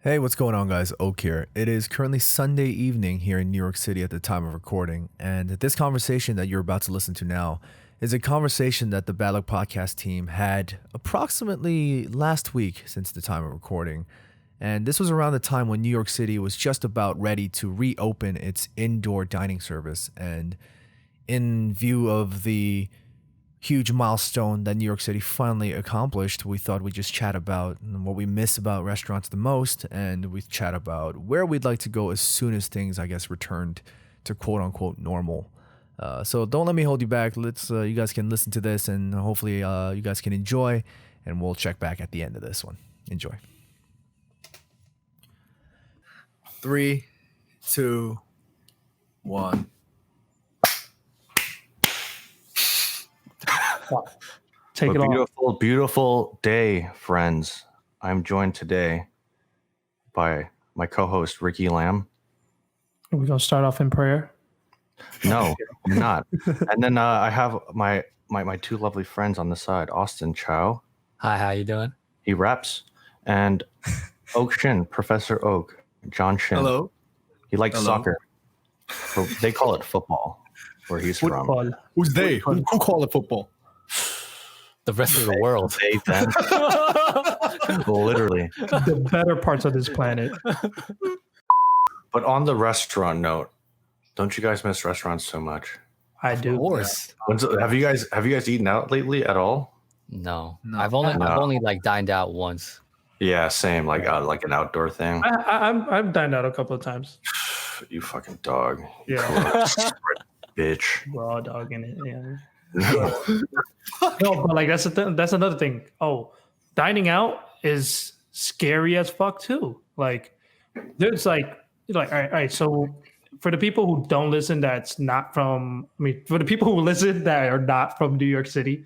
Hey, what's going on, guys? Oak here. It is currently Sunday evening here in New York City at the time of recording, and this conversation that you're about to listen to now is a conversation that the Bad Luck Podcast team had approximately last week since the time of recording. And this was around the time when New York City was just about ready to reopen its indoor dining service. And in view of the huge milestone that New York City finally accomplished, we thought we'd just chat about what we miss about restaurants the most, and we chat about where we'd like to go as soon as things, I guess, returned to quote unquote normal. So don't let me hold you back. You guys can listen to this, and hopefully you guys can enjoy, and we'll check back at the end of this one. Enjoy. 3, 2, 1. Take it on. Beautiful day, friends. I'm joined today by my co-host Ricky Lamb. Are we gonna start off in prayer? No, I'm not. And then I have my two lovely friends on the side, Austin Chow. Hi, how you doing? He raps, and Oak Shin, Professor Oak, John Shin. Hello. He likes soccer. They call it football where he's football. from. Who's they? Who call it football? The rest of the world. They, them. Literally. The better parts of this planet. But on the restaurant note, don't you guys miss restaurants so much? I do. Of course. Have you guys eaten out lately at all? No. I've only like dined out once. Yeah, same. Like an outdoor thing. I've dined out a couple of times. You fucking dog. Yeah. Bitch. Raw dog in it. Yeah. No, but like that's another thing. Oh, dining out is scary as fuck too. Like there's like all right. So for the people who don't listen, for the people who listen that are not from New York City,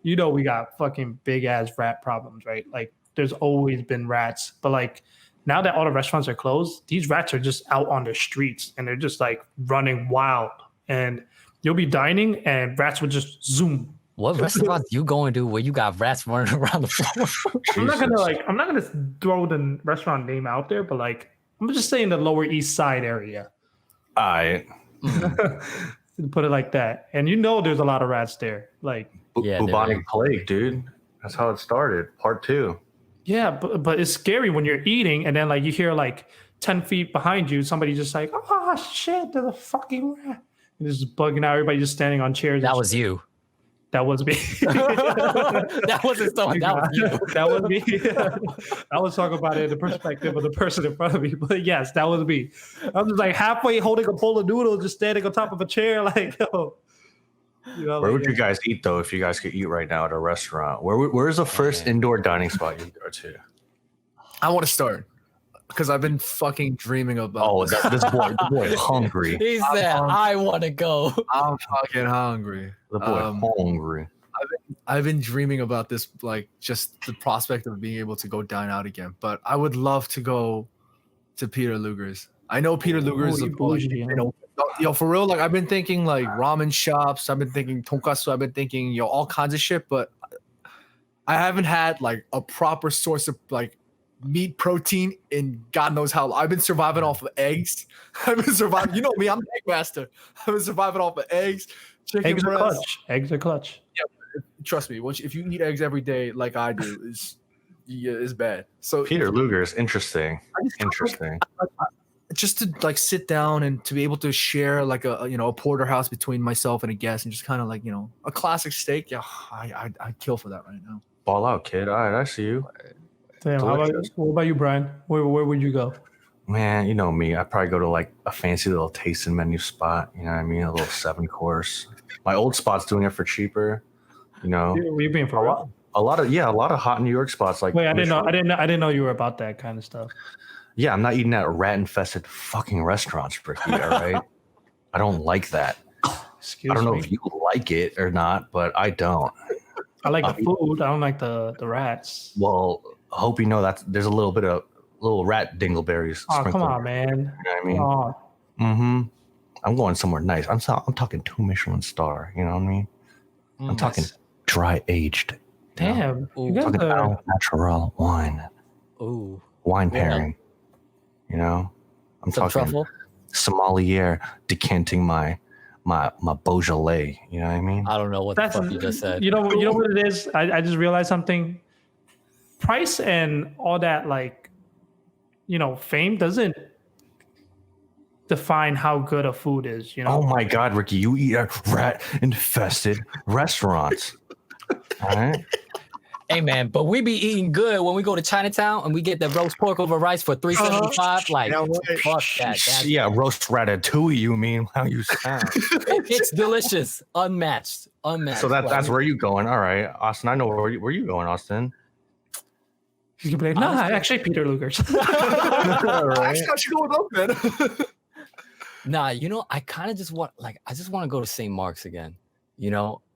we got fucking big ass rat problems, right? Like there's always been rats, but like now that all the restaurants are closed, these rats are just out on the streets and they're just like running wild. And you'll be dining and rats would just zoom. What restaurant you going to where you got rats running around the floor? I'm not gonna throw the restaurant name out there, but like I'm just saying the Lower East Side area. Alright. Put it like that. And there's a lot of rats there. Like bubonic plague, dude. That's how it started. Part 2. Yeah, but it's scary when you're eating and then like you hear like 10 feet behind you, somebody just like, oh shit, there's a fucking rat. And just bugging out, everybody just standing on chairs. That was you. That was me. That wasn't someone. That was you. That was me. I was talking about it in the perspective of the person in front of me. But yes, that was me. I'm just like halfway holding a bowl of noodles, just standing on top of a chair, like, yo. Where would you guys eat though if you guys could eat right now at a restaurant? Where's the first indoor dining spot you go to? I want to start because I've been fucking dreaming about. Oh, this boy hungry. He said, "I want to go." I'm fucking hungry. The boy hungry. I've been dreaming about this, like just the prospect of being able to go dine out again. But I would love to go to Peter Luger's. I know Peter Luger's. Yo, for real, like I've been thinking like ramen shops. I've been thinking tonkatsu. I've been thinking all kinds of shit. But I haven't had like a proper source of like meat protein in God knows how long. I've been surviving off of eggs. I've been surviving. You know me, I'm the egg master. I've been surviving off of eggs, chicken eggs breast. Are clutch. Eggs are clutch. Yeah, trust me. If you eat eggs every day like I do, it's bad. So Peter Luger's interesting. Just to like sit down and to be able to share like a porterhouse between myself and a guest and just kind of like a classic steak. Yeah, I'd kill for that right now. Ball out, kid. All right, I see you. Damn, what about you, Brian? Where would you go? Man, you know me. I'd probably go to like a fancy little tasting menu spot. You know what I mean? A little 7-course. My old spot's doing it for cheaper. You're being for real? A lot of hot New York spots. Like wait, I didn't know you were about that kind of stuff. Yeah, I'm not eating at rat-infested fucking restaurants, Ricky. All right, I don't like that. I don't know if you like it or not, but I don't. I like the food. I don't like the rats. Well, I hope you know that there's a little bit of little rat dingleberries. Oh, come on, man. You know what I mean? Oh. Mm-hmm. I'm going somewhere nice. I'm talking 2 Michelin star. You know what I mean? I'm talking dry aged. Damn. Talking natural wine. Ooh. Wine pairing. You know, I'm Some talking truffle. sommelier decanting my Beaujolais. You know what I mean? I don't know what the fuck you just said. You know what it is. I just realized something. Price and all that, like, fame doesn't define how good a food is. Oh my God, Ricky, you eat at rat-infested restaurants. All right. Hey man, but we be eating good when we go to Chinatown and we get the roast pork over rice for $3.75. Like, fuck that. Yeah, roast ratatouille. You mean how you sound? It's delicious, unmatched. So that's where you going? All right, Austin. I know where you going, Austin. You can be like, nah, actually, Peter Luger's. Actually, I should go with them, man. Nah, I kind of just want to go to St. Mark's again,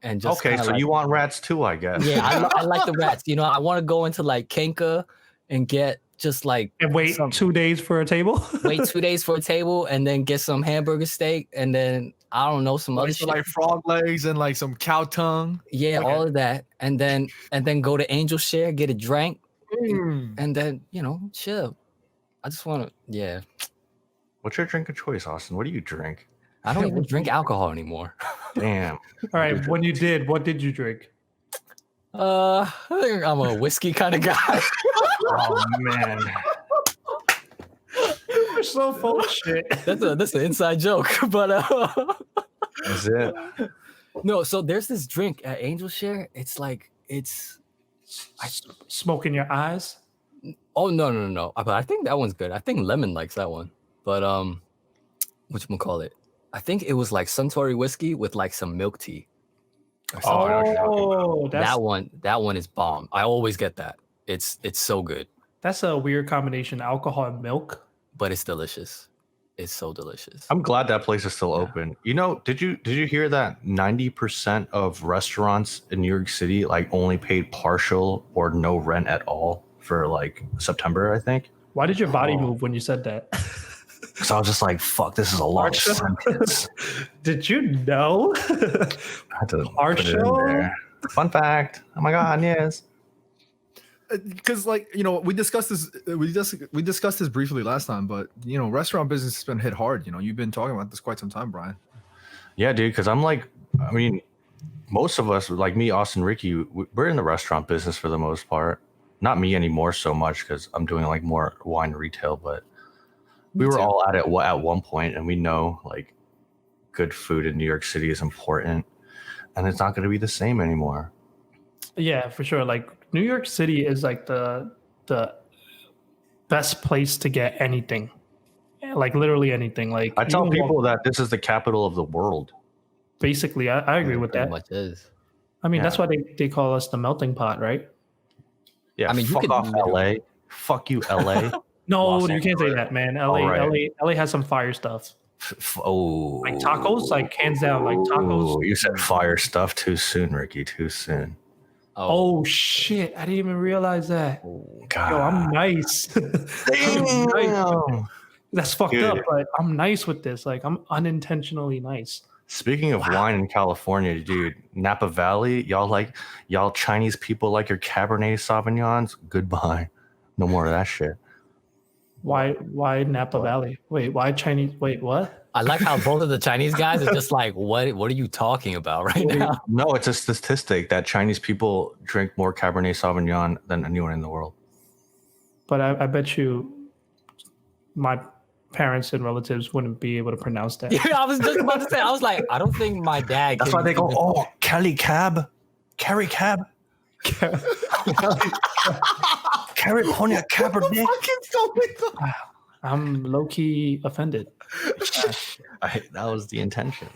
and just okay. So you want rats too, I guess. Yeah, I like the rats. I want to go into like Kenka and get just like and wait 2 days for a table. Wait 2 days for a table, and then get some hamburger steak, and then I don't know some other shit like frog legs and like some cow tongue. Yeah, all of that, and then go to Angel Share, get a drink, and then chill. I just want to, yeah. What's your drink of choice, Austin? What do you drink? I don't even drink alcohol anymore. Damn. All right, when you did, what did you drink? I think I'm a whiskey kind of guy. Oh man, you're so full of shit. That's an inside joke, but is it? No, so there's this drink at Angel Share. It's like smoke in your eyes. Oh no! But I think that one's good. I think Lemon likes that one. But whatchamacallit? I think it was like Suntory whiskey with like some milk tea. Oh, that one is bomb. I always get that. It's so good. That's a weird combination, alcohol and milk. But it's delicious. It's so delicious. I'm glad that place is still open. Did you hear that 90% of restaurants in New York City like only paid partial or no rent at all for like September, I think? Why did your body move when you said that? Because I was just like, fuck, this is a long sentence. Did you know? I had to put it in Partial? there. Fun fact. Oh my God, yes. Because we discussed this we discussed this briefly last time, but restaurant business has been hit hard. You've been talking about this quite some time, Brian. Yeah, dude, because most of us, like me, Austin, Ricky, we're in the restaurant business for the most part. Not me anymore so much because I'm doing like more wine retail, but we were all at it at one point, and we know like good food in New York City is important, and it's not going to be the same anymore. Yeah, for sure. Like New York City is like the best place to get anything, like literally anything. Like I tell people that this is the capital of the world. Basically, I agree with that. Much is. I mean, that's why they call us the melting pot, right? Yeah, fuck off LA. Fuck you, LA. No, you can't say that, man. LA has some fire stuff. Oh, like tacos, like hands down, like tacos. You said fire stuff too soon, Ricky. Too soon. Oh shit! I didn't even realize that. God. Yo, I'm nice. Damn. That's fucked up, but I'm nice with this. Like I'm unintentionally nice. Speaking of wine in California, dude, Napa Valley, y'all Chinese people like your Cabernet Sauvignons? Goodbye. No more of that shit. Why Napa Valley? Wait, why Chinese? Wait, what? I like how both of the Chinese guys are just like, what are you talking about right now? No, it's a statistic that Chinese people drink more Cabernet Sauvignon than anyone in the world. But I bet you my parents and relatives wouldn't be able to pronounce that. Yeah, I was just about to say, I was like, I don't think my dad That's why they go, oh, Cali Cab. Carry Cab. California Cabernet. I'm low-key offended. That was the intention.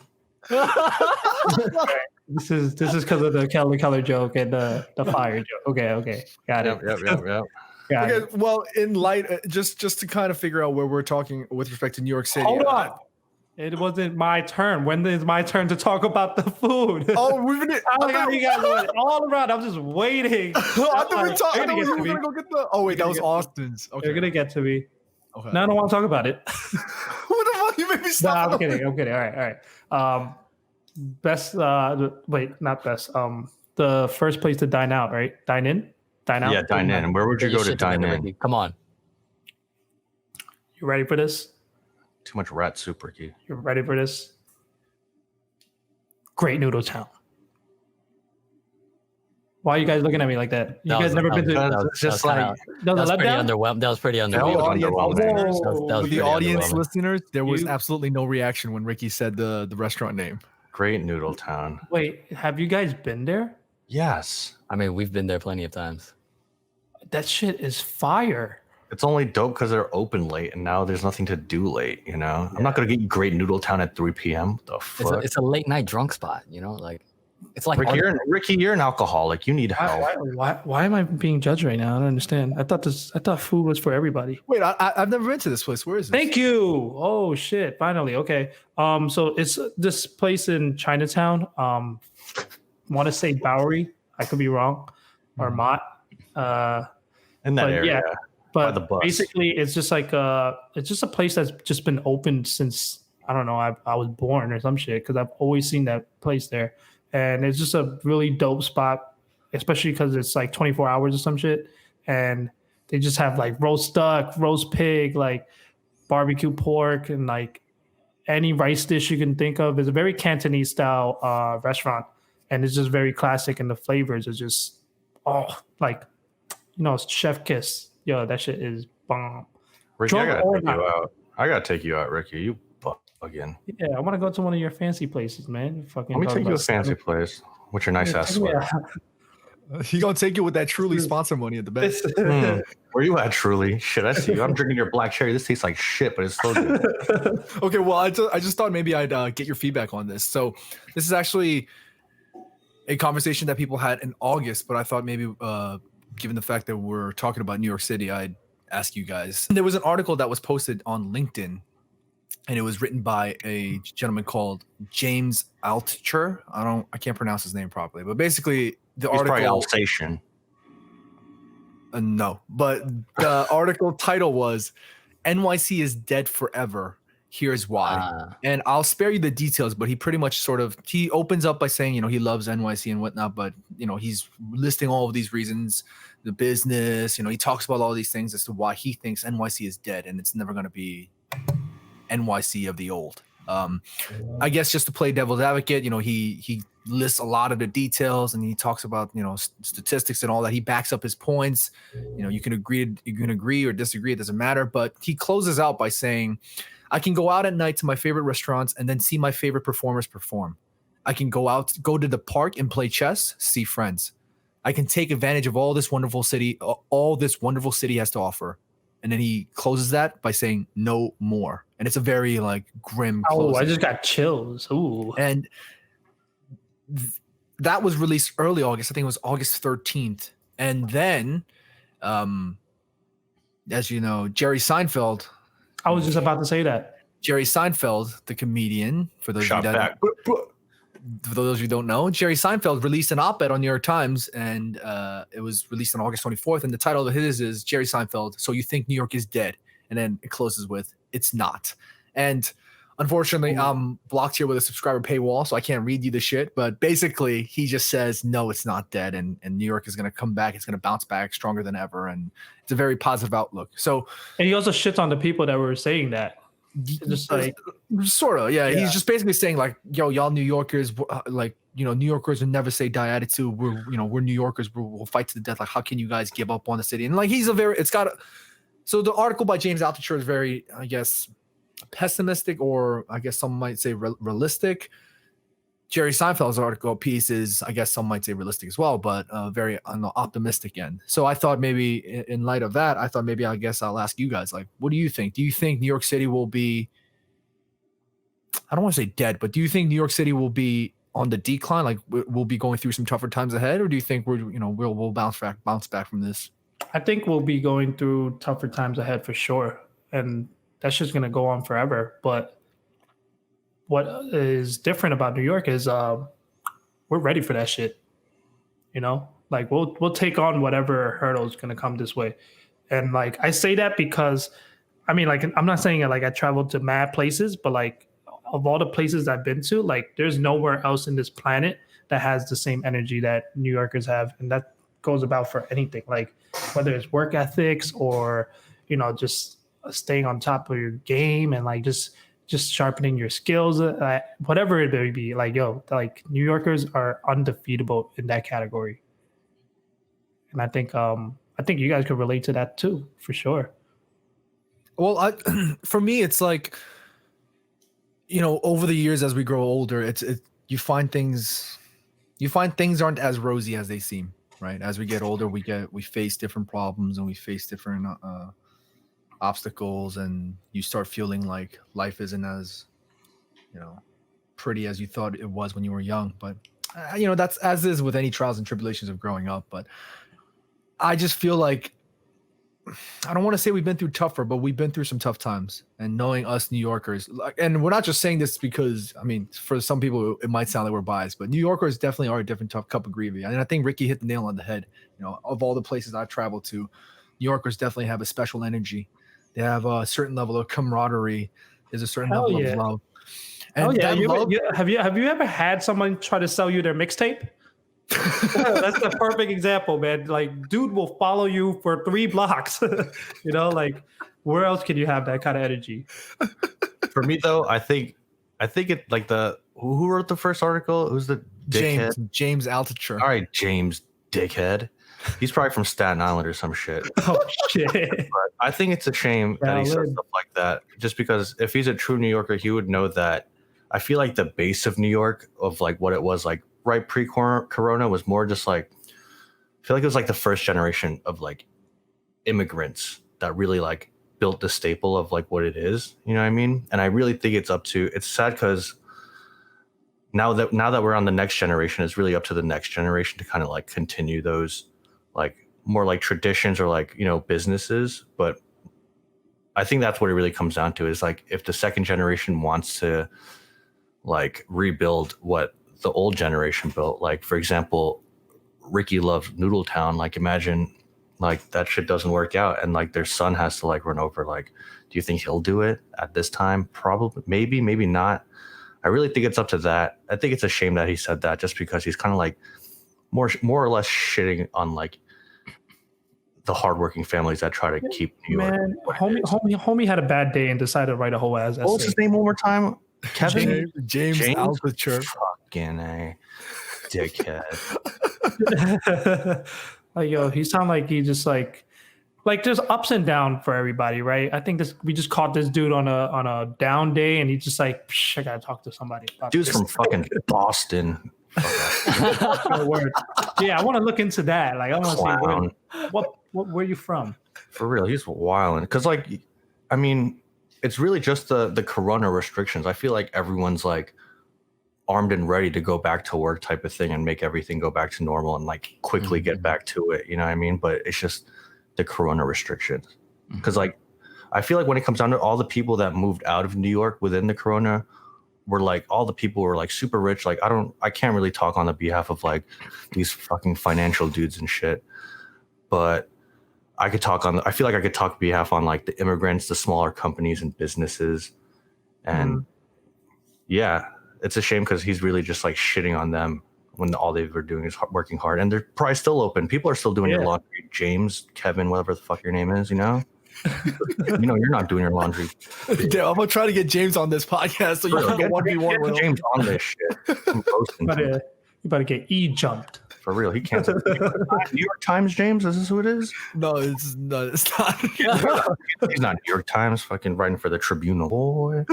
This is because of the Kelly Keller joke and the fire joke. Okay, got it. Yep. Okay, well, in light, just to kind of figure out where we're talking with respect to New York City. Hold on. It wasn't my turn. When is my turn to talk about the food? Oh, we've been you guys went all around. I'm just waiting. I thought we were talking. We were gonna go get the. Oh wait, that was Austin's. Okay, they're gonna get to me. Okay. No, I don't want to talk about it. What the fuck? You made me stop. No, I'm kidding. All right. Best. Wait, not best. The first place to dine out, right? Dine in. Dine out. Yeah, dine in. Where would you go to dine in? Come on. You ready for this? Too much rat soup, Ricky. You ready for this? Great Noodle Town. Why are you guys looking at me like that? You guys never been to? That was just like That was a pretty letdown? underwhelming. That was pretty that was underwhelming. underwhelming. Whoa. For the pretty audience underwhelming. listeners, there was You- absolutely no reaction when Ricky said the restaurant name. Great Noodle Town. Wait, have you guys been there? Yes. I mean, we've been there plenty of times. That shit is fire. It's only dope because they're open late, and now there's nothing to do late. You know, I'm not gonna get Great Noodle Town at 3 p.m. The fuck, It's a late night drunk spot. You know, like it's like Ricky, you're an alcoholic. You need help. Why am I being judged right now? I don't understand. I thought food was for everybody. Wait, I've never been to this place. Where is this? Thank you. Oh shit! Finally, okay. So it's this place in Chinatown. Want to say Bowery? I could be wrong, or Mott. In that but area. yeah. By the But bus. basically, it's just like it's just a place that's just been open since I don't know. I was born or some shit because I've always seen that place there, and it's just a really dope spot, especially because it's like 24 hours or some shit, and they just have like roast duck, roast pig, like barbecue pork, and like any rice dish you can think of. It's a very Cantonese style restaurant, and it's just very classic, and the flavors are just like chef kiss. Yo, that shit is bomb. Ricky, I Drunk gotta or take you not. out. I gotta take you out, Ricky. You again. Yeah, I want to go to one of your fancy places, man. Fucking Let me talk take you to a about fancy stuff. place. What's your nice ass Take me sweat? out. He gonna take you with that truly sponsor money at the best. Where you at, truly? Shit, I see you. I'm drinking your black cherry. This tastes like shit, but it's so good. Okay, well, I just thought maybe I'd get your feedback on this. So this is actually a conversation that people had in August, but I thought maybe given the fact that we're talking about New York City, I'd ask you guys. There was an article that was posted on LinkedIn, and it was written by a gentleman called James Altucher. I can't pronounce his name properly, but basically the He's probably article. Alsatian. No, but the article title was NYC is dead forever. Here's why. And I'll spare you the details, but he pretty much he opens up by saying, he loves NYC and whatnot, but he's listing all of these reasons, the business, he talks about all these things as to why he thinks NYC is dead and it's never going to be NYC of the old. I guess just to play devil's advocate, he lists a lot of the details and he talks about, statistics and all that. He backs up his points. You can agree or disagree. It doesn't matter. But he closes out by saying, I can go out at night to my favorite restaurants and then see my favorite performers perform. I can go to the park and play chess, see friends. I can take advantage of all this wonderful city has to offer. And then he closes that by saying no more. And it's a very grim closing. I just got chills. Ooh. And that was released early August. I think it was August 13th. And then, as you know, Jerry Seinfeld. I was just about to say that. Jerry Seinfeld, the comedian, for those of you who don't know, Jerry Seinfeld released an op-ed on New York Times, and it was released on August 24th. And the title of his is Jerry Seinfeld, So You Think New York is Dead? And then it closes with, it's not. And unfortunately, I'm blocked here with a subscriber paywall, so I can't read you the shit. But basically, he just says, no, it's not dead. And New York is going to come back. It's going to bounce back stronger than ever. And it's a very positive outlook. So, and he also shits on the people that were saying that. Just sort of, yeah. He's just basically saying yo, y'all New Yorkers, New Yorkers will never say die attitude. We're New Yorkers. We'll fight to the death. How can you guys give up on the city? And so the article by James Altucher is very, I guess, pessimistic, or I guess some might say realistic. Jerry Seinfeld's article piece is, I guess some might say realistic as well, but very on the optimistic end. So I thought maybe in light of that, I guess I'll ask you guys, what do you think? Do you think New York City will be, I don't want to say dead, but do you think New York City will be on the decline? We'll be going through some tougher times ahead, or do you think we'll bounce back from this? I think we'll be going through tougher times ahead for sure. And that's just going to go on forever. But what is different about New York is we're ready for that shit. We'll take on whatever hurdle is going to come this way. And I say that because I'm not saying it I traveled to mad places, but of all the places I've been to, there's nowhere else in this planet that has the same energy that New Yorkers have. And that goes about for anything, whether it's work ethics or, just staying on top of your game and like just sharpening your skills, whatever it may be. Like like New Yorkers are undefeatable in that category, and I think you guys could relate to that too for sure. Well, for me, it's like, over the years as we grow older, you find things aren't as rosy as they seem, right? As we get older, we face different problems and we face different obstacles, and you start feeling like life isn't as pretty as you thought it was when you were young. But that's as is with any trials and tribulations of growing up. But I just feel like, I don't want to say we've been through tougher, but we've been through some tough times. And knowing us New Yorkers, and we're not just saying this because, I mean, for some people it might sound like we're biased, but New Yorkers definitely are a different tough cup of gravy. And I think Ricky hit the nail on the head. Of all the places I've traveled to, New Yorkers definitely have a special energy. They have a certain level of camaraderie. There's a certain level of love. And have you ever had someone try to sell you their mixtape? That's the perfect example, man. Like, dude will follow you for 3 blocks. Like, where else can you have that kind of energy? For me, though, I think it like who wrote the first article? Who's the dickhead? James Altucher. All right, James Dickhead. He's probably from Staten Island or some shit. Oh shit! But I think it's a shame that he says stuff like that. Just because if he's a true New Yorker, he would know that. I feel like the base of New York, of like what it was like right pre-corona, was more just like, I feel like it was like the first generation of like immigrants that really like built the staple of like what it is. You know what I mean? And I really think it's sad because now that we're on the next generation, it's really up to the next generation to kind of like continue those like more like traditions or like, businesses. But I think that's what it really comes down to, is like, if the second generation wants to like rebuild what the old generation built, like for example, Ricky loved Noodle Town. Like, imagine like that shit doesn't work out and like their son has to like run over. Like, do you think he'll do it at this time? Probably, maybe not. I really think it's up to that. I think it's a shame that he said that, just because he's kind of like more or less shitting on like the hardworking families that try to keep New York. Man, homie had a bad day and decided to write a whole ass essay. What's his name one more time? Kevin? James Altucher. Fucking A. Dickhead. Like, he sound like he just like there's ups and downs for everybody, right? I think we just caught this dude on a down day, and he just like, I gotta talk to somebody. Dude's from fucking Boston. Word. Yeah, I want to look into that. Like, I want to see where you from? For real, he's wilding. Because like, I mean, it's really just the corona restrictions. I feel like everyone's like armed and ready to go back to work type of thing and make everything go back to normal and like quickly get back to it. You know what I mean? But it's just the corona restrictions. Because like, I feel like when it comes down to all the people that moved out of New York within the corona, were like, all the people were like super rich. Like, I can't really talk on the behalf of like these fucking financial dudes and shit, but I feel like I could talk on behalf on like the immigrants, the smaller companies and businesses. And yeah, it's a shame because he's really just like shitting on them when all they were doing is working hard, and they're probably still open. People are still doing your laundry. James, Kevin, whatever the fuck your name is, you're not doing your laundry. Damn, I'm gonna try to get James on this podcast so you can get 1v1 with James on this shit. You better get jumped. For real, he can't. New York Times, James? Is this who it is? No, it's not. He's not New York Times. Fucking writing for the Tribunal, boy.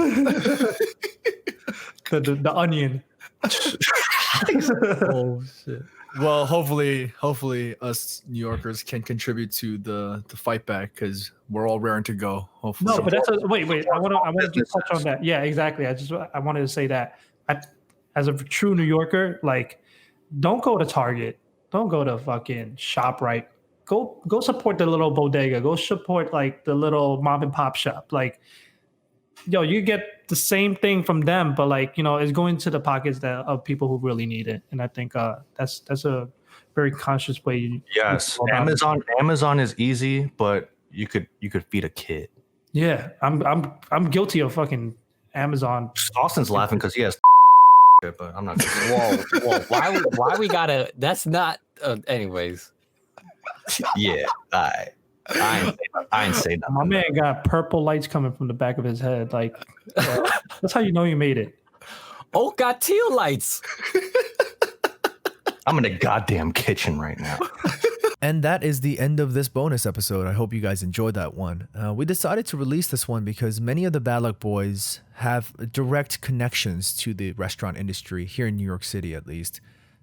The Onion. Oh shit. Well, hopefully us New Yorkers can contribute to the fight back, because we're all raring to go. Hopefully. No, but wait. I want to just touch on that. Yeah, exactly. I wanted to say that as a true New Yorker, like, don't go to Target. Don't go to fucking ShopRite. Go support the little bodega. Go support like the little mom and pop shop. Like, you get the same thing from them, but like, it's going to the pockets of people who really need it. And I think that's a very conscious way. Yes, Amazon is easy, but you could feed a kid. Yeah, I'm guilty of fucking Amazon. Austin's laughing because he has, but I'm not. Whoa! Why we gotta? That's not. Anyways. Yeah. I ain't say My nothing. man got purple lights coming from the back of his head. Like, that's how you know you made it. Oh, got teal lights. I'm in a goddamn kitchen right now. And that is the end of this bonus episode. I hope you guys enjoyed that one. We decided to release this one because many of the Bad Luck Boys have direct connections to the restaurant industry here in New York City, at least.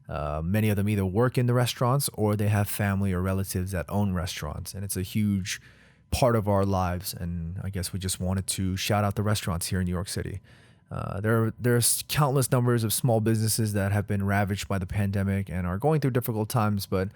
Many of them either work in the restaurants or they have family or relatives that own restaurants. And it's a huge part of our lives. And I guess we just wanted to shout out the restaurants here in New York City. There's countless numbers of small businesses that have been ravaged by the pandemic and are going through difficult times, but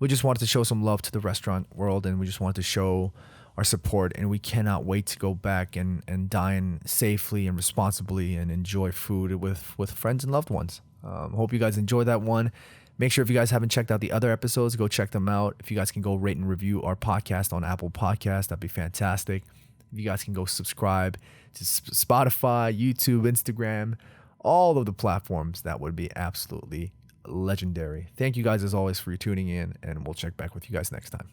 we just wanted to show some love to the restaurant world, and we just wanted to show our support, and we cannot wait to go back and dine safely and responsibly and enjoy food with friends and loved ones. Hope you guys enjoy that one. Make sure if you guys haven't checked out the other episodes, go check them out. If you guys can go rate and review our podcast on Apple Podcasts, that'd be fantastic. If you guys can go subscribe to Spotify, YouTube, Instagram, all of the platforms, that would be absolutely legendary. Thank you guys as always for tuning in, and we'll check back with you guys next time.